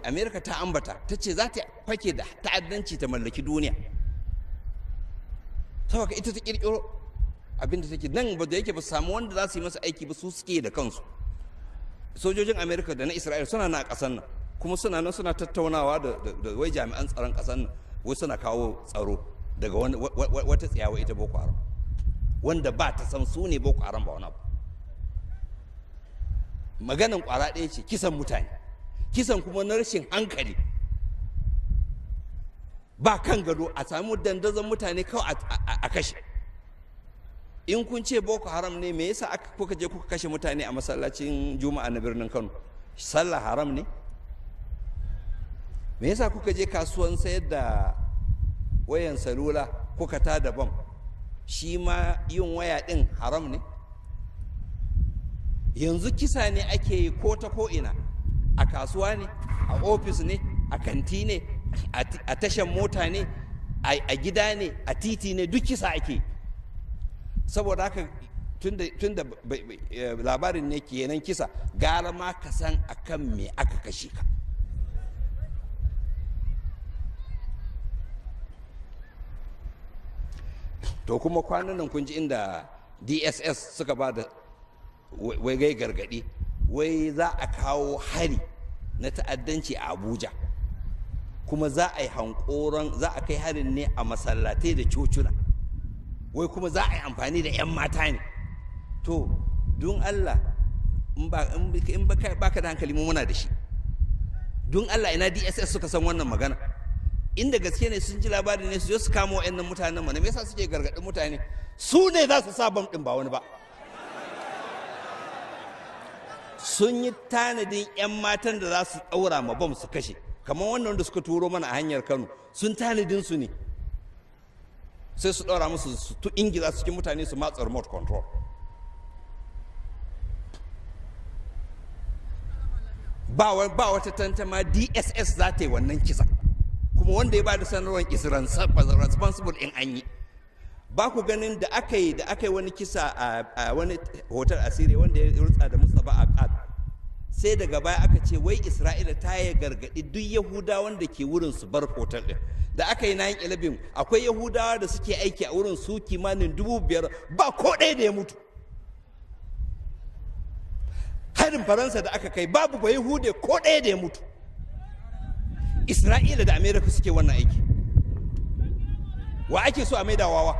Amerika ta ambata ta ce za ta fake da ta'addanci ta mallaki duniya, saboda ita ta kirkiro abinda take nan ba da yake ba samu wanda za su yi masa aiki ba, su suke da kansu. Sojojin Amerika da na Isra'ila suna na ƙasar nan, kuma suna nan suna tattaunawa da wai jami'an tsaron ƙasar nan, wai suna kawo tsaro daga wata tsiyawa ita Boko Haram, wanda ba ta san su ne Boko Haram ba wani abu. Maganan ƙwara ɗaya ce, kisan mutane, kisan kuma na rashin hankali, ba kan gado, a samu dandazon mutane kawai a kashe. In kun ce Boko Haram ne, me yasa kuka je kuka kashe mutane a masallacin Juma'a na birnin Kano? Sallah haram ne? Me yasa kuka je kasuwan sayar da wayan salula kuka tada bam? Shi ma yin waya ɗin haram ne? Yanzu kisa ne ake yi ko ta ko ina, a kasuwa ne, a ofis ne, a kanti ne, a tashan mota ne, a gida ne, a titi ne, duk kisa ake yi. Saboda haka tunda labarin ne kenan kisa, gara ma ka san akan me aka kashe ka. To kuma kwanan nan kun ji inda DSS suka ba da wai gargadi, wai za a kawo hari na ta'addanci a Abuja, kuma za a yi hankoron, za a kai harin ne a masallatai da cocina, wai kuma za a yi amfani da 'yan mata ne. To don Allah, in ba ka da hankali, mu muna da shi. Don Allah, ina DSS suka san wannan magana? Inda gaske ne sun ji labari ne, su je su kama wa'annan mutanen mana. Me yasa suke gargaɗin mutane? Su ne za su sa bam ɗin, ba wani ba. Sun yi tanadin 'yan matan da za su ɗaura ma bam su kashe, kamar wannan wanda suka turo mana a hanyar Kano, sun tanadin su ne, sai su ɗaura musu su ingiza cikin mutane, su matsa remote control. Ba wata tantama DSS za ta yi wannan kisa, kuma wanda ya ba da sanarwar is responsible in an yi. Ba ku ganin da aka yi wani kisa a wani hotel asiri wanda ya rutsa da Mustapha Aqad, sai daga baya aka ce wai Isra'ila ta yi gargaɗi duk Yahudawan da ke wurin su bar hotel ɗin. Da aka yi 9/11, akwai Yahudawa da suke aiki a wurin, su kimanin 5,000, ba ko ɗaya da ya mutu. Harin Faransa da aka kai, babu ba Yahude ko ɗaya da ya mutu. Isra'ila da Amerika suke wannan aiki. Wa ake so a maida wawa?